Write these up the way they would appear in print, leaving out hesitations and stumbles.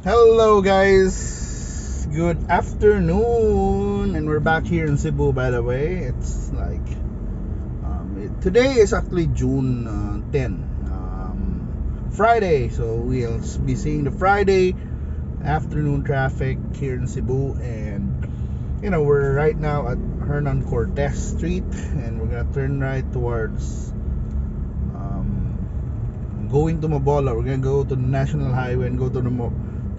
Hello guys, good afternoon, and we're back here in Cebu. By the way, it's like today is actually June 10, Friday. So we'll be seeing the Friday afternoon traffic here in Cebu, and we're right now at Hernan Cortez Street, and we're gonna turn right towards going to Mabolo. We're gonna go to the National Highway and go to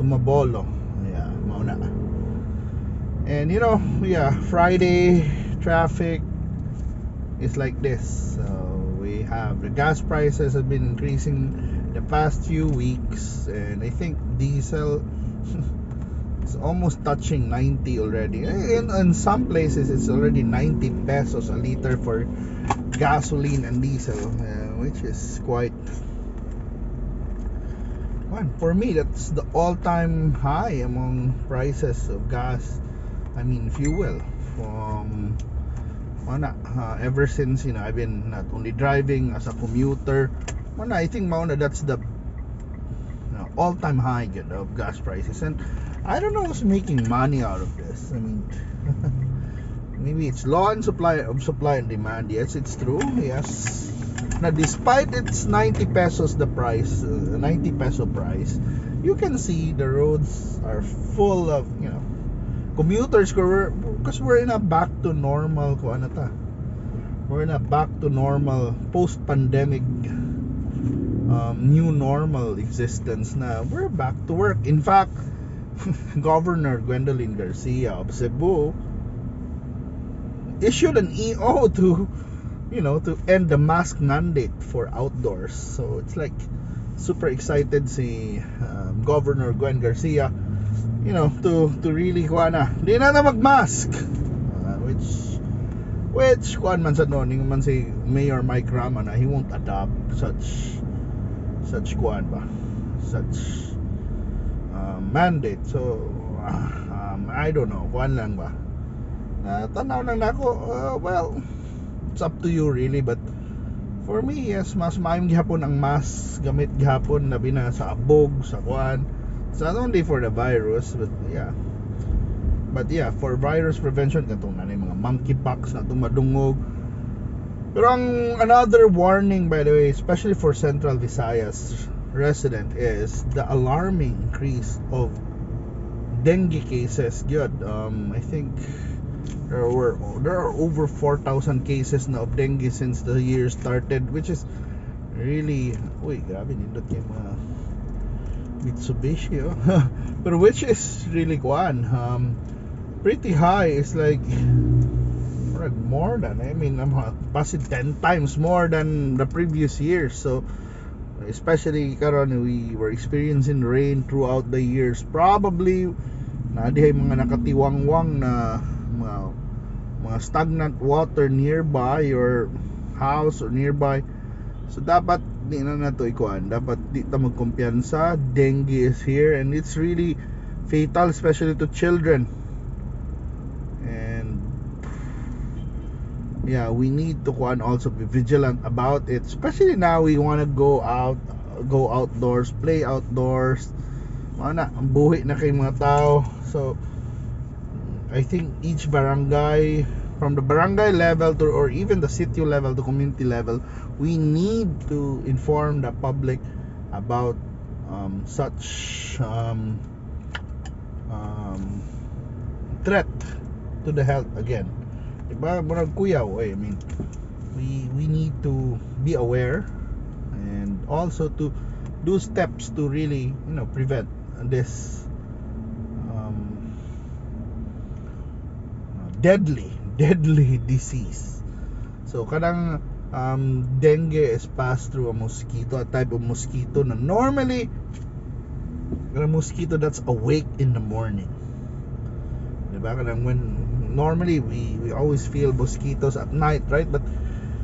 Mabolo. Yeah, mauna. And Friday traffic is like this. So we have the gas prices have been increasing the past few weeks, and I think diesel is almost touching 90 already. In some places, it's already 90 pesos a liter for gasoline and diesel, which is quite. For me, that's the all-time high among prices of gas. I mean, fuel. From ever since I've been not only driving as a commuter. I think that's the all-time high of gas prices, and I don't know who's making money out of this. I mean, maybe it's law and supply and demand. Yes, it's true. Yes. Now, despite it's 90 pesos the price, 90 peso price, you can see the roads are full of commuters, because we're in a back to normal we're in a back to normal post-pandemic new normal existence na. We're back to work. In fact, Governor Gwendolyn Garcia of Cebu issued an EO to end the mask mandate for outdoors. So it's like super excited si Governor Gwen Garcia, to really di na magmask, which kuan man sa noon man si Mayor Mike Rama na he won't adopt such kuan ba, such mandate. So I don't know, kuan lang ba, tanaw lang nako. Well, it's up to you really, but for me, yes, mas maayong gihapon ang mask gamit gihapon labi na sa abog, sa kuan. It's not only for the virus, but for virus prevention katong nanay mga monkeypox na tumadungog. Pero another warning, by the way, especially for Central Visayas resident, is the alarming increase of dengue cases. I think there are over 4,000 cases na of dengue since the year started, which is really, grabe nindot yung mga Mitsubishi, but which is really pretty high. It's like more than, passing 10 times more than the previous year. So especially karon we were experiencing rain throughout the years. Probably dihay mga nakatiwangwang na mga stagnant water nearby your house or nearby. So dapat di na nato ikuan, dapat di ta magkumpiyansa. Dengue is here, and it's really fatal, especially to children. And we need to also be vigilant about it, especially now we want to go outdoors, play outdoors. Buhi na kay mga tao. So I think each barangay, from the barangay level to, or even the city level to community level, we need to inform the public about such threat to the health again. Diba? Murag kuyaw, we need to be aware, and also to do steps to really prevent this deadly disease. So kanang dengue is passed through a mosquito, a type of mosquito na normally a mosquito that's awake in the morning. Diba? Kanang when normally we always feel mosquitoes at night, right? But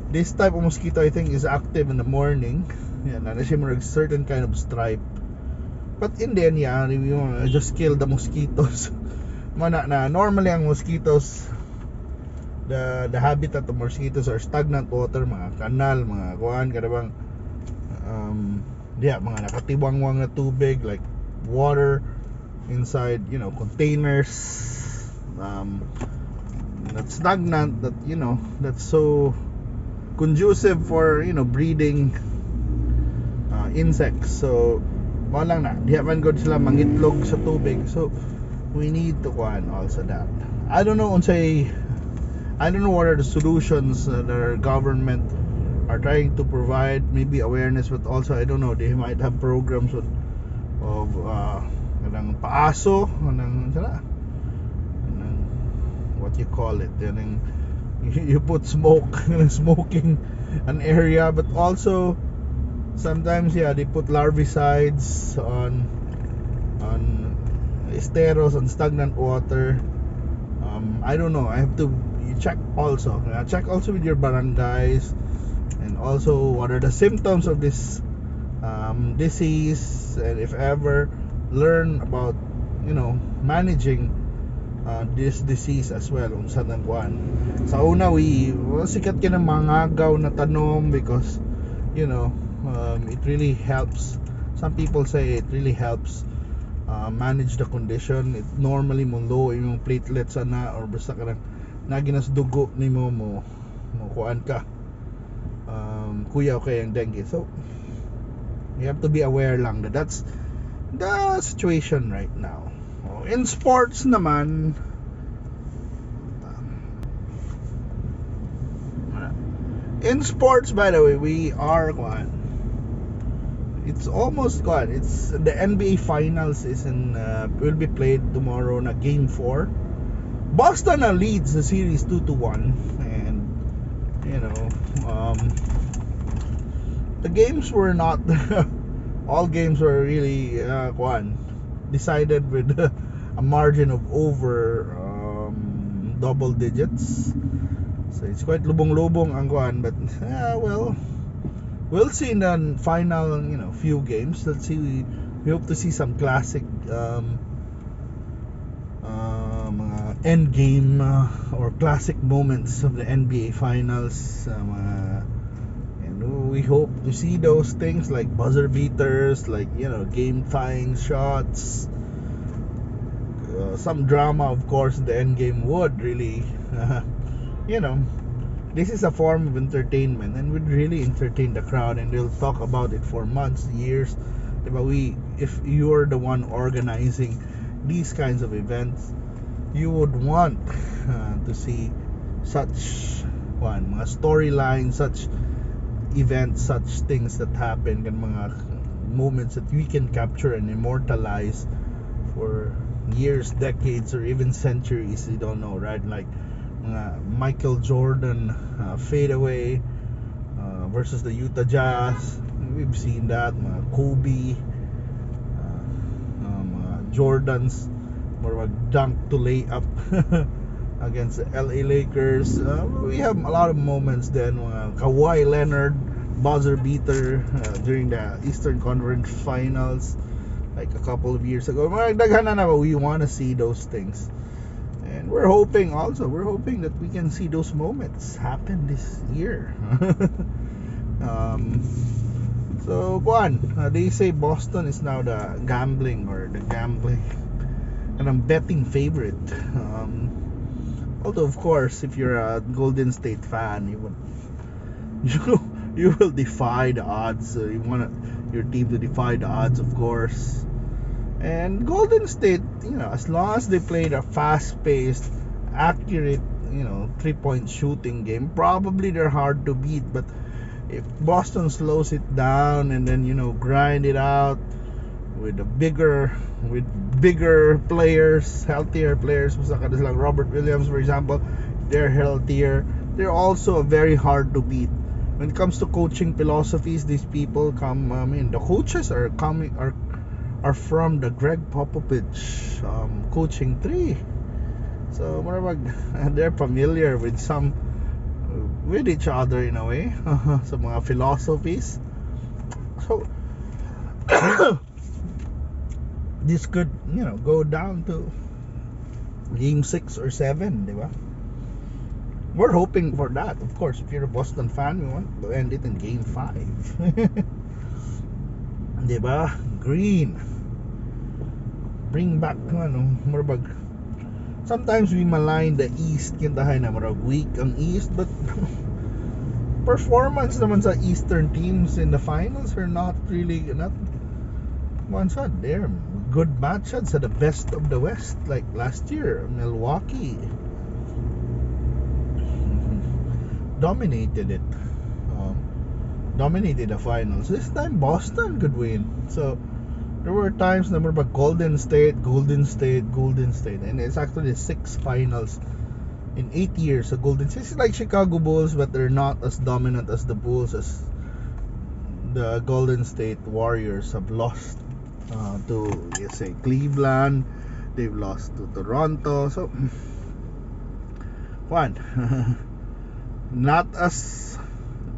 this type of mosquito, I think, is active in the morning. Na siya a certain kind of stripe. But in the end, we want to just kill the mosquitoes. Na normally ang mosquitoes, the habitat of mosquitoes are stagnant water, mga kanal, mga kuan kadabang mga nakatiwangwang na tubig like water, inside, containers, that's stagnant, that's so conducive for, breeding insects. So mo lang na di haman gud sila mangitlog sa tubig, so we need to also that. I don't know what are the solutions that our government are trying to provide. Maybe awareness, but also I don't know, they might have programs of kanang paaso, what you call it, you put smoking an area, but also sometimes they put larvicides on esteros, on stagnant water. I don't know, I have to check also with your barangays, and also what are the symptoms of this disease, and if ever learn about managing this disease as well. Unsa nang kuan sa una, sikat ka ng mangagaw na tanom, because it really helps. Some people say it really helps manage the condition. It normally mo low yung platelets ana, or basta ka naginas dugo nimo mo kuan ka, kuya okay ang dengue. So you have to be aware lang that that's the situation right now. In sports naman, by the way, we are it's almost gone. It's the NBA Finals will be played tomorrow na game 4. Boston leads the series 2-1, and the games were not all games were really decided with a margin of over double digits. So it's quite lubong-lubong ang kuan, but well, we'll see in the final few games. Let's see, we hope to see some classic mga end game or classic moments of the NBA Finals, and we hope to see those things like buzzer beaters, like game tying shots, some drama, of course. The end game would really this is a form of entertainment and would really entertain the crowd, and they'll talk about it for months, years. But if you're the one organizing these kinds of events, you would want to see such mga storylines, such events, such things that happen, and mga moments that we can capture and immortalize for years, decades, or even centuries. You don't know, right? Like Michael Jordan fadeaway versus the Utah Jazz. We've seen that. Kobe, Jordan's more of a dunk to lay up against the LA Lakers. We have a lot of moments then. Kawhi Leonard buzzer beater during the Eastern Conference Finals like a couple of years ago. We want to see those things, and we're hoping that we can see those moments happen this year. So they say Boston is now the gambling and I'm betting favorite. Although of course, if you're a Golden State fan, you will defy the odds. You want your team to defy the odds, of course. And Golden State, as long as they played a fast-paced, accurate, 3-point shooting game, probably they're hard to beat. But if Boston slows it down and then grind it out with bigger players, healthier players, like Robert Williams, for example, they're healthier. They're also very hard to beat. When it comes to coaching philosophies, these people the coaches are from the Greg Popovich coaching tree. So they're familiar with each other in a way. Some mga philosophies. So this could go down to game 6 or 7, diba? We're hoping for that. Of course, if you're a Boston fan, we want to end it in game 5. Diba? Green. bring back murag sometimes we malign the East kintahay na murag weak ang East, but performance naman sa Eastern teams in the finals are not one shot. They're good matchups at the best of the West, like last year Milwaukee dominated it, dominated the finals. This time Boston could win. So there were times number but Golden State, and it's actually 6 finals in 8 years. So Golden State is like Chicago Bulls, but they're not as dominant as the Bulls, as the Golden State Warriors have lost to, say, Cleveland. They've lost to Toronto. So one not as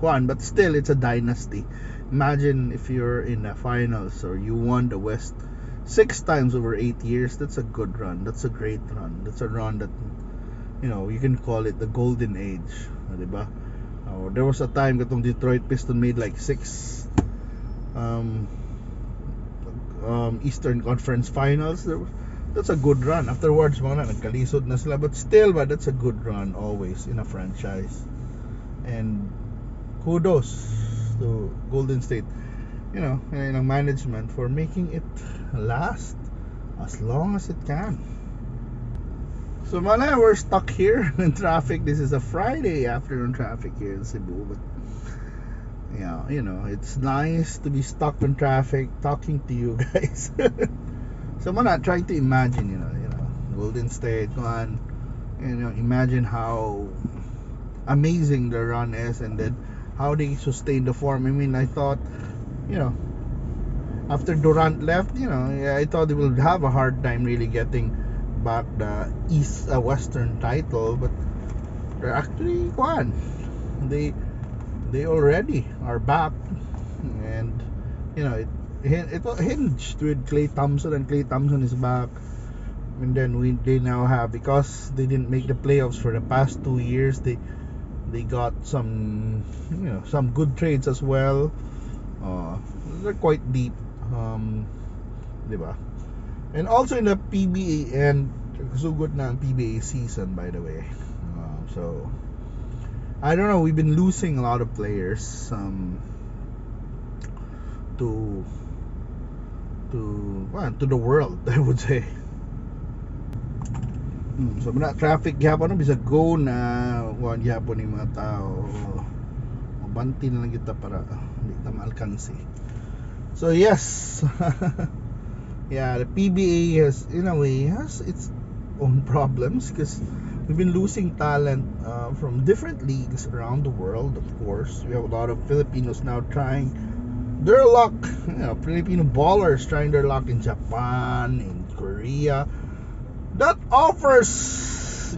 one, but still it's a dynasty. Imagine if you're in the finals or you won the West 6 times over 8 years. That's a good run. That's a great run. That's a run that, you can call it the golden age, diba? There was a time that Detroit Pistons made like 6 Eastern Conference Finals. That's a good run. Afterwards, nagkalisod na sila, but still, that's a good run always in a franchise. And kudos to Golden State, and management for making it last as long as it can. So we're stuck here in traffic. This is a Friday afternoon traffic here in Cebu, but yeah, it's nice to be stuck in traffic talking to you guys. So trying to imagine, Golden State one, imagine how amazing the run is, and then how they sustain the form. I mean, I thought, after Durant left, I thought they would have a hard time really getting back the Western title, but they're actually won. They already are back, and it hinged with Klay Thompson, and Klay Thompson is back. And then they now have, because they didn't make the playoffs for the past 2 years, they got some some good trades as well. They're quite deep, diba? And also in the PBA, and so good na ang PBA season, by the way. So I don't know, we've been losing a lot of players to the world, I would say. So traffic gyapon bisa go na wan gyapon ni mga tao. Mabanti na lang kita para hindi ta maalkansi. So yes. Yeah, the PBA has, in a way, has its own problems, because we've been losing talent from different leagues around the world. Of course, we have a lot of Filipinos now trying their luck. Filipino ballers trying their luck in Japan, in Korea. That offers,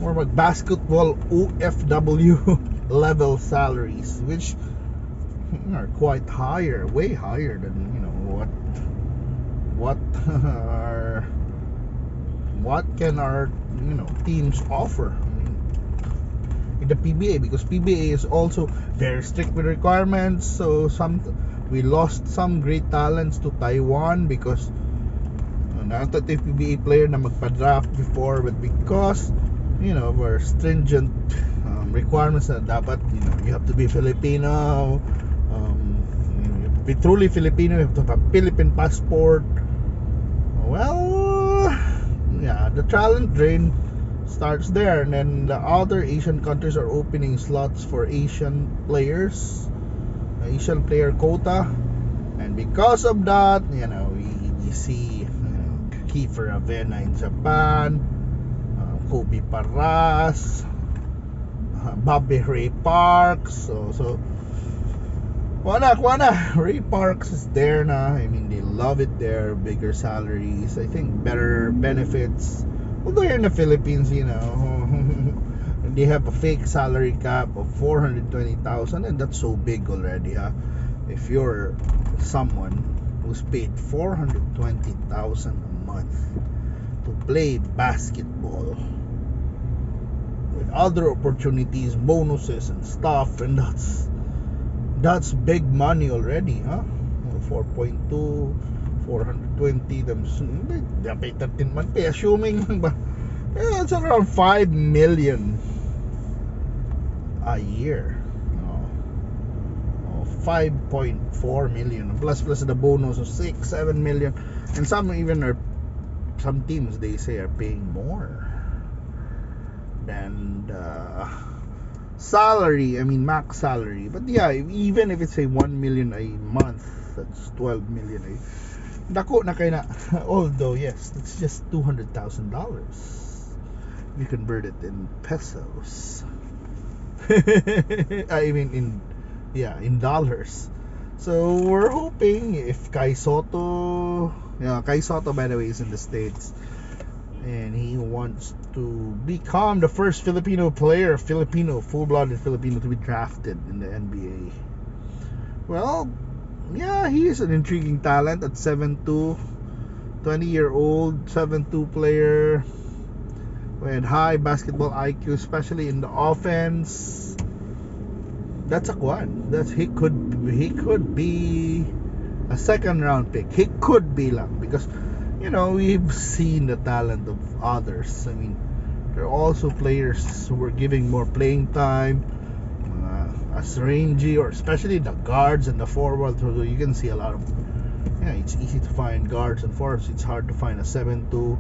more like basketball OFW level salaries, which are quite higher, way higher than what can our teams offer. I mean, in the PBA, because PBA is also very strict with requirements. So we lost some great talents to Taiwan, because not that the PBA player na magpa-draft before, but because of our stringent requirements na dapat you have to be Filipino, you have to be truly Filipino, you have to have a Philippine passport. Well, yeah, the talent drain starts there, and then the other Asian countries are opening slots for Asian players, Asian player quota, and because of that, we see Kiefer Avena in Japan, Kobe Paras, Bobby Ray Parks. So Ray Parks is there na. I mean, they love it there. Bigger salaries, I think, better benefits. Although here in the Philippines, they have a fake salary cap of 420,000, and that's so big already. If you're someone who's paid 420,000 a month to play basketball with other opportunities, bonuses and stuff, and that's big money already, 4.2, 420 times, pay 13 month pay, assuming lang ba, it's around 5 million a year. 5.4 million plus the bonus of 6-7 million, and some teams they say are paying more than the salary, I mean max salary. But yeah, even if it's a 1 million a month, that's 12 million a dako na kay na. Although yes, it's just $200,000 we convert it in pesos. I mean in dollars. So we're hoping if Kai Soto by the way is in the States, and he wants to become the first full-blooded Filipino to be drafted in the NBA. Well, yeah, he is an intriguing talent at 7'2", 20-year-old 7'2" player with high basketball IQ, especially in the offense. That's a quad. He could be a second round pick. He could be lang, because we've seen the talent of others. I mean, there are also players who were giving more playing time, as rangy, or especially the guards and the forwards. So you can see a lot of, it's easy to find guards and forwards. It's hard to find a 7'2",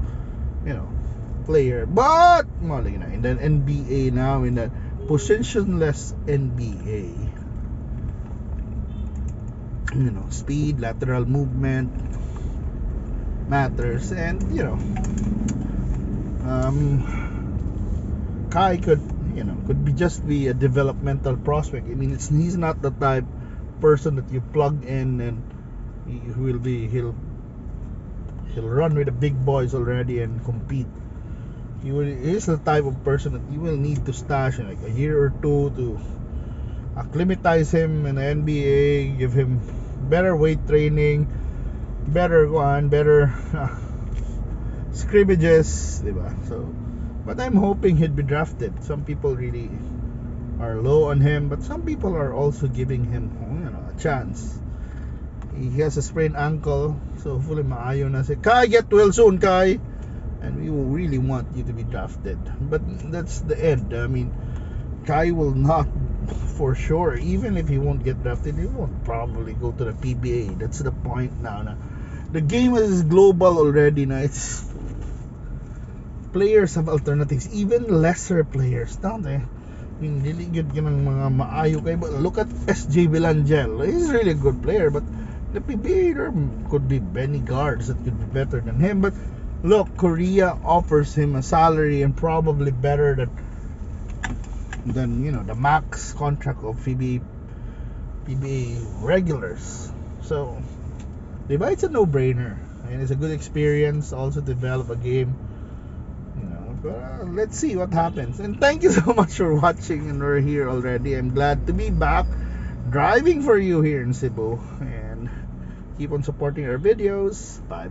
player. But in the NBA now, in that positionless NBA, speed, lateral movement matters, and Kai could be a developmental prospect. I mean, he's not the type person that you plug in and he'll run with the big boys already and compete. He's the type of person that you will need to stash in like a year or two to acclimatize him in the NBA, give him better weight training, better scrimmages, diba? So, but I'm hoping he'd be drafted. Some people really are low on him, but some people are also giving him a chance. He has a sprained ankle, so hopefully maayo na si Kai. Get well soon, Kai, and we will really want you to be drafted. But that's the end. I mean, Kai will not, for sure, even if he won't get drafted, he won't probably go to the PBA. That's the point now. The game is global already. It's players have alternatives, even lesser players, don't they? I mean, really good ng mga maayo kayo. But look at SJ Vilangel. He's really a good player, but the PBA there could be many guards that could be better than him. But look, Korea offers him a salary and probably better than the max contract of PBA regulars. So, diba, it's a no-brainer, and it's a good experience also to develop a game. But let's see what happens. And thank you so much for watching, and we're here already. I'm glad to be back driving for you here in Cebu, and keep on supporting our videos. Bye.